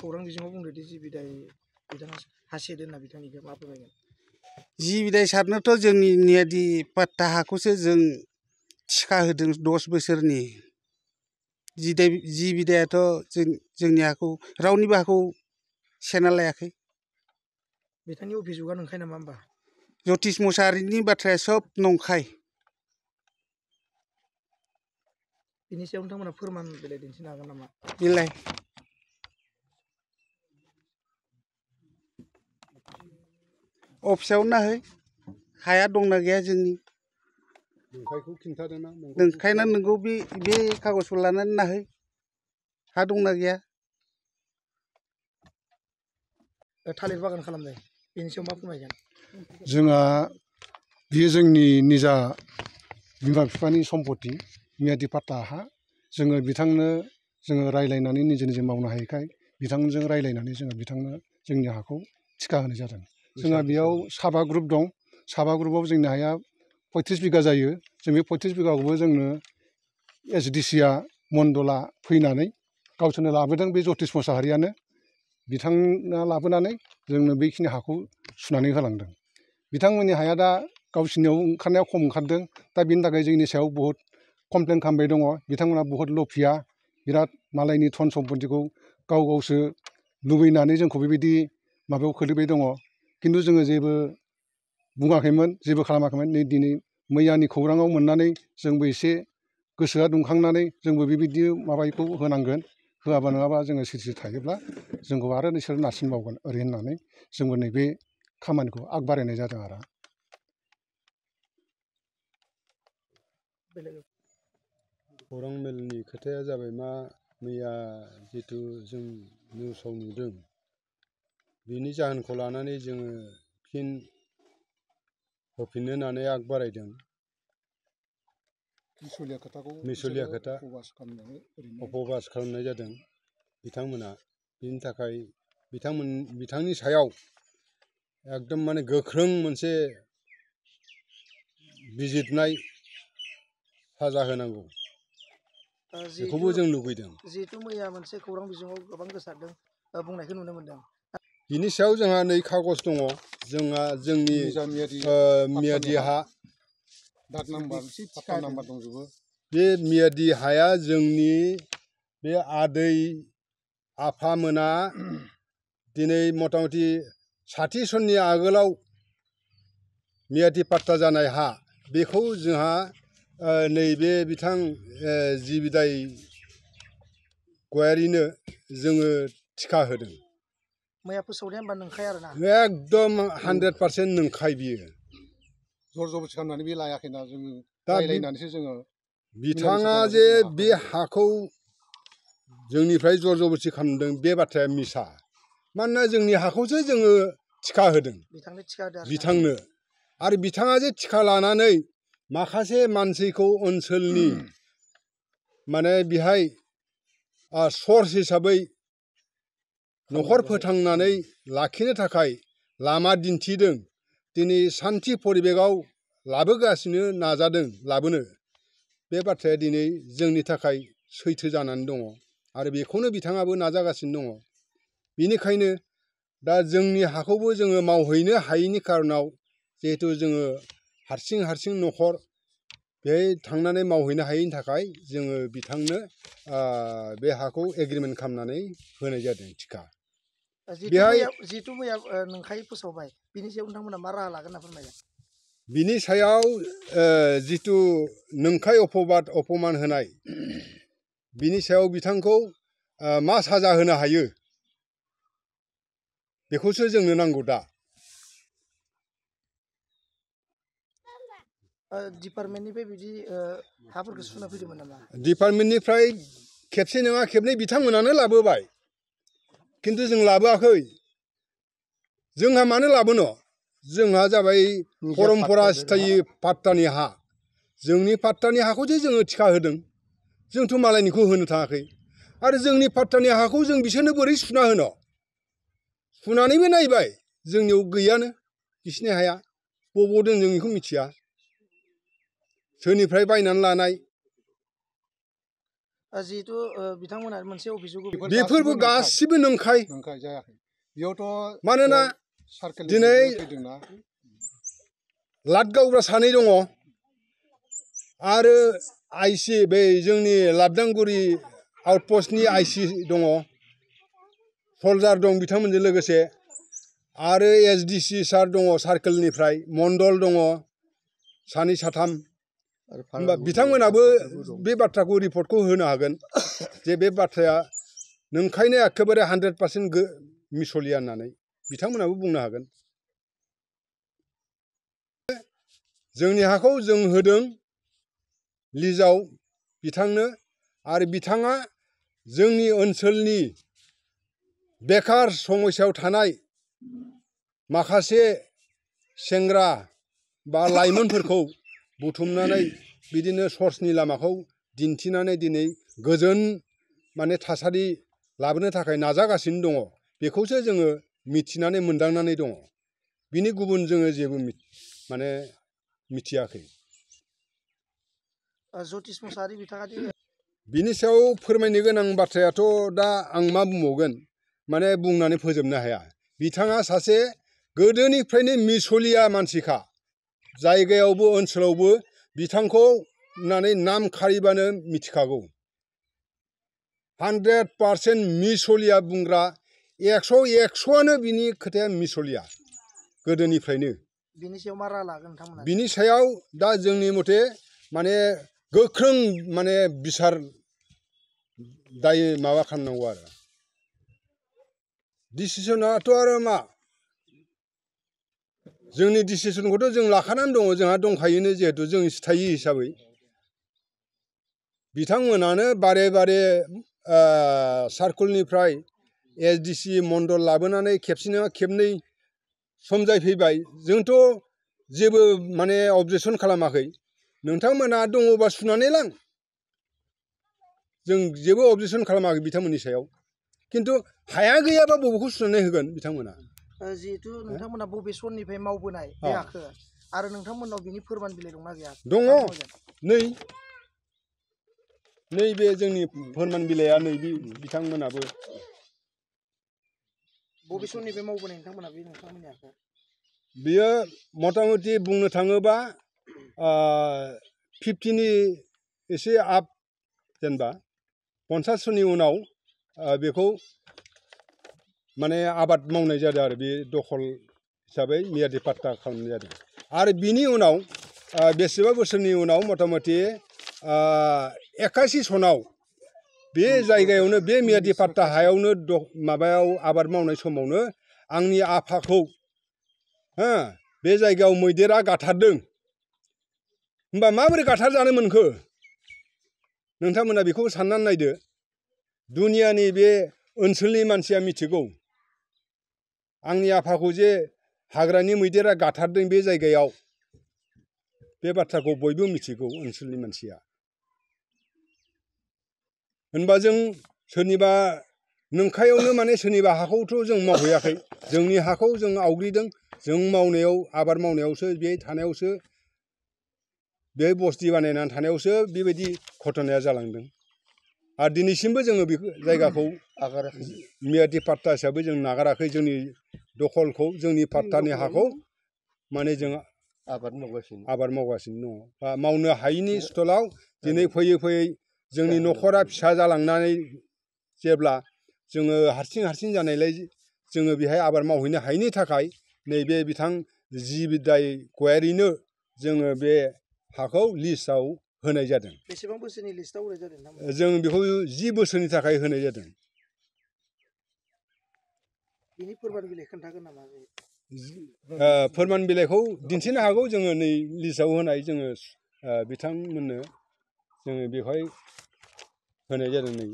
खौरां बिजोङाव बुंदोंदि जि बिदाय बिथाङा हासेदो होनना बिथांनिखौ मा फोरमायगोन? जि बिदाय सारनोथ' जोंनि नियादि पाट्टा हाखौसो जों थिखा होदों 10 बोसोरनि। जि बिदायाथ' जोंनि हाखौ रावनिबो हाखौ सेना लायाखै। बिथांनि अभिजुगा नंखाय नामा होमबा? जतिस मुसाहारिनि बाथ्राया सब नंखाय। बिनि सायाव नोंथांमोना फोरमान बिलाइ दिन्थिनो हागोन नामा? बिलाइ अफिसाव नाहै हाया दंना गैया जोंनि नंखायखौ खिन्थादोंना नंखायना नंगौ बे कागजखौ लानानै नाहै हा दंना गैया। थालिर बागान खालामनाय बेनि सायाव मा फोरमायगोन? जोंहा बेयो जोंनि निजा बिमा बिफानि सम्पति मियादि पाट्टा हा। जोङो बिथांनो जोङो रायलायनानै निजे मावनो हायैखाय बिथांजों रायलायनानै जोङो बिथांनो जोंनि हाखौ थिखा होनाय जादों। जोंहा बेयाव साबा ग्रुप दं। साबा ग्रुपआव जोंनि हाया 35 बिगा जायो। जों बे 35 बिगाखौबो जोंनो SDC मण्डला फैनानै गावसोरनो लाबोदों। बे जतिस मुसाहारियानो बिथाङा लाबोनानै जोंनो बेखिनि हाखौ सुनानै होलांदों। बिथांमोननि हाया दा गावसिनियाव ओंखारनाया खम ओंखारदों। दा बेनि थाखाय जोंनि सायाव बहुद कमप्लेन खालामबाय दङ। बिथांमोना बहुद लफिया, बिराद मालायनि धन सम्पतिखौ गावसो लुबैनानै जोंखौ बेबायदि माबायाव खोलैबाय दङ। खिन्थु जोङो जेबो बुङाखैमोन, जेबो खालामाखैमोन। नै दिनै मैयानि खौराङाव मोननानै जोंबो एसे गोसोआ दुंखांनानै जोंबो बेबायदि माबाखौ होनांगोन। होआबा नङाबा जोङो सिरि थायोब्ला जोंखौ आरो नोंसोर नारसिनबावगोन ओरै होननानै जोंबो नैबे खामानिखौ आग बारायनाय जादों आरो। खौरां मेलनि खोथाया जाबाय मा, मैया जिथु जों निउसाव नुदों बिनि जाहोनखौ लानानै जोङो फिन होफिननो होननानै आग बारायदों। मिसलिया खोथा अपबास खालामनाय जादों बिथांमोना। बिनि थाखाय बिथांनि सायाव एकदम माने गोख्रों मोनसे बिजिरनाय साजा होनांगौ बेखौबो जों लुबैदों। जिहेतु मैया मोनसे खौरां बिजोङाव गोबां गोसारदों बुंनायखौ नुनो मोनदों। बिनि सायाव जोंहा नै कागज दङ। जोंहा जोंनि मियादि हा दाद नाम्बार पाट्टा नाम्बार दंजोबो। बे मियादि हाया जोंनि बे आदै आफामोना दिनै मथा मथि 60 सननि आगोलाव मियादि पाट्टा जानाय हा। बेखौ जोंहा नैबे बिथां जि बिदाय गयारिनो जोङो थिखा होदों। मैया फोसावनाया होमबा नंखाय आरोना? एकदम 100% नंखाय बियो। जर जबस्ति खालामनानै बे लायाखैना, जोङो रायलायनानैसो जोङो। बिथाङा जे बे हाखौ जोंनिफ्राय जर जबस्ति खालामदों बे बाथ्राया मिसा। मानोना जोंनि हाखौसो जोङो थिखा होदों बिथांनो। आरो बिथाङा जे थिखा लानानै माखासे मानसिखौ ओनसोलनि माने बेहाय सर्स हिसाबै न'खर फोथांनानै लाखिनो थाखाय लामा दिन्थिदों। दिनै सान्थि परिबेकआव लाबोगासिनो नाजादों लाबोनो। बे बाथ्राया दिनै जोंनि थाखाय सैथो जानानै दङ आरो बेखौनो बिथाङाबो नाजागासिनो दङ। बेनिखायनो दा जोंनि हाखौबो जोङो मावहैनो हायैनि खार'नाव, जिहेथु जोङो हारसिं न'खर बेहाय थांनानै मावहैनो हायैनि थाखाय जोङो बिथांनो बे हाखौ एग्रिमेन्ट खालामनानै होनाय जादों थिखा। जिहेतु मैया नंखायै फोसावबाय, बिनि सायाव नोंथांमोना मा राहा लागोन होनना फोरमायगोन? बिनि सायाव जिथु नंखाय अपमान होनाय, बिनि सायाव बिथांखौ मा साजा होनो हायो बेखौसो जोंनो नांगौ दा। डिपार्टमेन्टनिफ्राय बिदि हाफोरखौ सुना फैदोंमोन नामा? डिपार्टमेन्टनिफ्राय खेबसे नङा खेबनै बिथांमोनानो लाबोबाय, खिन्थु जों लाबोआखै। जोंहा मानो लाबोनो? जोंहा जाबाय परम्परा सिथायै पाट्टानि हा। जोंनि पाट्टानि हाखौसो जोङो थिखा होदों। जोंथ' मालायनिखौ होनो थाङाखै। आरो जोंनि पाट्टानि हाखौ जों बिसोरनो बोरै सुना होनो? सुनानैबो नायबाय, जोंनियाव गैयानो बिसिनि हाया। बबाव दं जों बेखौ मिथिया। सोरनिफ्राय बायनानै लानाय। जिहेतु बिथांमोना मोनसे अभिযোग बेफोरबो गासिबो नंखाय जायाखै बेयावथ' मानोना सार्केल दिनै फैदोंना लाट गावग्रा सानै दङ आरो आइसि बै जोंनि लाबदांगुरि आउटपस्टनि आइसि दङ सल्जार दं बिथांमोनजों लोगोसे आरो एसडिसि सार दङ सार्केलनिफ्राय मण्डल दङ सानै साथाम होमबा बिथांमोनाबो बे बाथ्राखौ रिपर्टखौ होनो हागोन जे बे बाथ्राया नंखायनो एखेबारे 100% मिसलिया होननानै बिथांमोनाबो बुंनो हागोन जोंनि हाखौ जों होदों लिजाव बिथांनो आरो बिथाङा जोंनि ओनसोलनि बेकार समस्यायाव थानाय माखासे सेंग्रा बा लाइमोनफोरखौ बुथुमनानै बिदिनो सर्सनि लामाखौ दिन्थिनानै दिनै गोजोन माने थासारि लाबोनो थाखाय नाजागासिनो दङ बेखौसो जोङो मिथिनानै मोनदांनानै दङ बिनि गुबुन जोङो जेबो माने मिथियाखै ज्यतिष मुसाहारि बिथाङा बिनि सायाव फोरमायनो गोनां बाथ्रायाथ' दा आं मा बुंबावगोन माने बुंनानै फोजोबनो हाया बिथाङा सासे गोदोनिफ्रायनो मिसलिया मानसिखा जायगायावबो ओनसोलावबो बिथांखौ होननानै नाम खारिबानो मिथिखागौ 100% मिसलिया बुंग्रा 100%आनो बिनि खोथाया मिसलिया गोदोनिफ्रायनो बिनि सायाव मा राहा लागोन नोंथांमोना बिनि सायाव दा जोंनि मथे माने गोख्रों माने बिसार दायो माबा खालामनांगौ आरो डिसिसनाथ' आरो मा जोंनि डिसिसनखौथ' जों लाखानानै दङ जोंहा दंखायोनो जिहेथु जों स्थायि हिसाबै बिथांमोनानो बारे बारे सार्कलनिफ्राय एसडिसि मण्डल लाबोनानै खेबसे नङा खेबनै समजायफैबाय जोंथ' जेबो माने अबजेक्सन खालामाखै नोंथांमोना दङबा सुनानै लां जों जेबो अबजेक्सन खालामाखै बिथांमोननि सायाव खिन्थु हाया गैयाबा बबेखौ सुनानै होगोन बिथांमोना जिहेतु नोंथांमोना बबे सननिफ्राय मावबोनाय बे हाखो आरो नोंथांमोननाव बिनि फोरमान बिलाइ दंना गैया दङ नैबे जोंनि फोरमान बिलाइआ नैबे बिथांमोनाबो बबे सननिफ्राय मावबोनाय नोंथांमोना बे नोंथांमोननि हाखौ बियो मथा मथि बुंनो थाङोबा 50नि एसे आप जेनेबा 50 उनाव बेखौ माने आबाद मावनाय जादों आरो बे दखल हिसाबै मियादि पाट्टा खालामनाय जादों आरो बिनि उनाव बेसेबा बोसोरनि उनाव मथा मथि 81 सनाव बे जायगायावनो बे मियादि पाट्टा हायावनो माबायाव आबाद मावनाय समावनो आंनि आफाखौ बे जायगायाव मैदेरा गाथारदों होमबा माबोरै गाथारजानो मोनखो नोंथांमोना बेखौ साननानै नायदो दुनियानि बे ओनसोलनि मानसिया मिथिगौ आंनि आफाखौ जे हाग्रानि मैदेरा गाथारदों बे जायगायाव बे बाथ्राखौ बयबो मिथिगौ ओनसोलनि मानसिया होनबा जों सोरनिबा नंखायावनो माने सोरनिबा हाखौथ' जों मावहैयाखै जोंनि हाखौ जों आवग्रिदों जों मावनायाव आबाद मावनायावसो बे थानायावसो बे बस्ति बानायनानै थानायावसो बेबायदि घटनाया जालांदों आरो दिनैसिमबो जोङो बे जायगाखौ मियादि पाट्टा हिसाबै जों नागाराखै जोंनि दखलखौ जोंनि पाट्टानि हाखौ माने जों आबाद मावगासिनो दङ बा मावनो हायैनि स्टलाव दिनै फैयै फैयै जोंनि न'खरा फिसा जालांनानै जेब्ला जोङो हारसिं जानायलाय जोङो बेहाय आबाद मावहैनो हायैनि थाखाय नैबे बिथां जि बिदाय गयारिनो जोङो बे हाखौ लिस्टआव होनाय जादों बेसेबां बोसोरनि लिस्टआव होनाय जादों जों बेखौ 10 बोसोरनि थाखाय होनाय जादों बिनि फोरमान बिलाइ खोन्थागोन नामा फोरमान बिलाइखौ दिन्थिनो हागौ जोङो नै लिस्टआव होनाय जोङो बिथांमोननो जोङो बेवहाय होनाय जादों नै